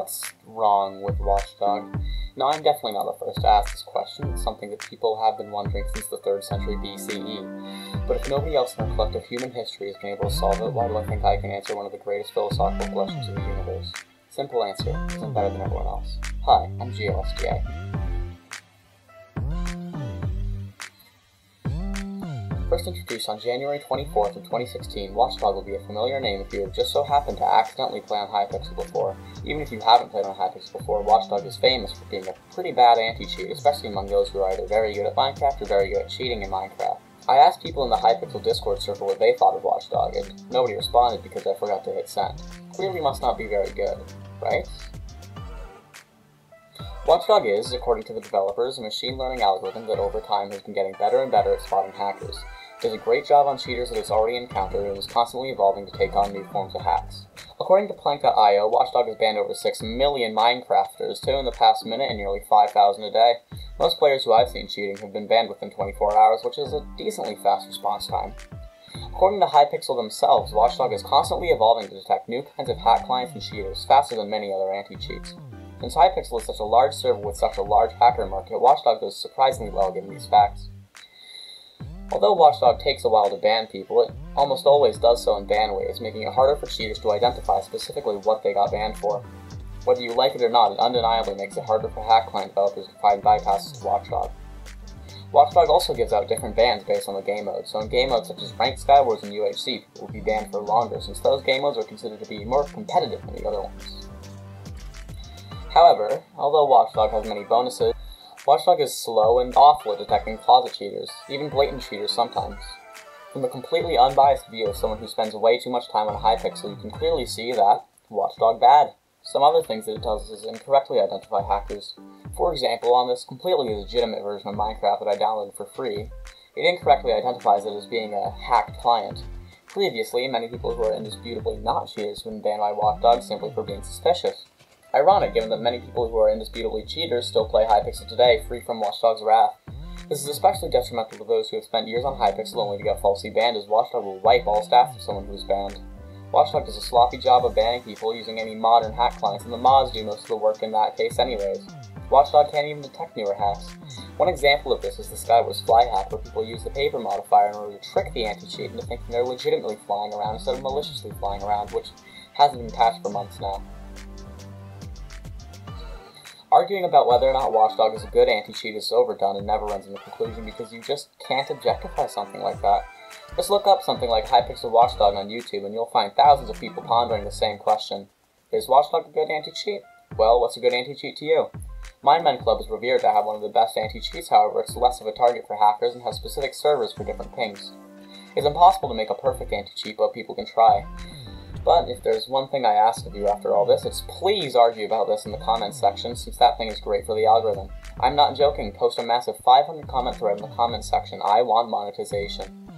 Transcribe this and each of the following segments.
what's wrong with Watchdog? Now, I'm definitely not the first to ask this question. It's something that people have been wondering since the 3rd century BCE. But if nobody else in our collective human history has been able to solve it, why do I think I can answer one of the greatest philosophical questions in the universe? Simple answer, because I'm better than everyone else. Hi, I'm GioSDA. First introduced on January 24th of 2016, Watchdog will be a familiar name if you have just so happened to accidentally play on hypixel before. Even if you haven't played on hypixel before, Watchdog is famous for being a pretty bad anti-cheat, especially among those who are either very good at Minecraft or very good at cheating in Minecraft. I asked people in the hypixel Discord server what they thought of Watchdog, and nobody responded because I forgot to hit send. Clearly must not be very good, right? Watchdog is, according to the developers, a machine learning algorithm that over time has been getting better and better at spotting hackers. It does a great job on cheaters that it's already encountered and is constantly evolving to take on new forms of hacks. According to THNK U, Watchdog has banned over 6 million Minecrafters, 2 in the past minute and nearly 5,000 a day. Most players who I've seen cheating have been banned within 24 hours, which is a decently fast response time. According to hypixel themselves, Watchdog is constantly evolving to detect new kinds of hack clients and cheaters, faster than many other anti-cheats. Since hypixel is such a large server with such a large hacker market, Watchdog does surprisingly well given these facts. Although Watchdog takes a while to ban people, it almost always does so in ban waves, making it harder for cheaters to identify specifically what they got banned for. Whether you like it or not, it undeniably makes it harder for hack client developers to find bypasses to Watchdog. Watchdog also gives out different bans based on the game mode, so in game modes such as ranked, skywars, and UHC, people will be banned for longer, since those game modes are considered to be more competitive than the other ones. However, although Watchdog has many bonuses, Watchdog is slow and awful at detecting closet cheaters, even blatant cheaters sometimes. From a completely unbiased view of someone who spends way too much time on hypixel, you can clearly see that Watchdog bad. Some other things that it does is incorrectly identify hackers. For example, on this completely legitimate version of Minecraft that I downloaded for free, it incorrectly identifies it as being a hacked client. Previously, many people who are indisputably not cheaters have been banned by Watchdog simply for being suspicious. Ironic, given that many people who are indisputably cheaters still play hypixel today, free from Watchdog's wrath. This is especially detrimental to those who have spent years on hypixel only to get falsely banned, as Watchdog will wipe all stats of someone who is banned. Watchdog does a sloppy job of banning people using any modern hack clients, and the mods do most of the work in that case anyways. Watchdog can't even detect newer hacks. One example of this is the Skywars fly hack, where people use the paper modifier in order to trick the anti-cheat into thinking they're legitimately flying around instead of maliciously flying around, which hasn't been patched for months now. Arguing about whether or not Watchdog is a good anti-cheat is overdone and never runs into conclusion because you just can't objectify something like that. Just look up something like hypixel Watchdog on YouTube and you'll find thousands of people pondering the same question. Is Watchdog a good anti-cheat? Well, what's a good anti-cheat to you? MindMen Club is revered to have one of the best anti-cheats, however it's less of a target for hackers and has specific servers for different pings. It's impossible to make a perfect anti-cheat, but people can try. But if there's one thing I ask of you after all this, it's please argue about this in the comments section, since that thing is great for the algorithm. I'm not joking, post a massive 500 comment thread in the comments section. I want monetization.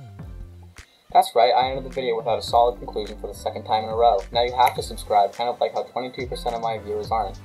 That's right, I ended the video without a solid conclusion for the 2nd time in a row. Now you have to subscribe, kind of like how 22% of my viewers aren't.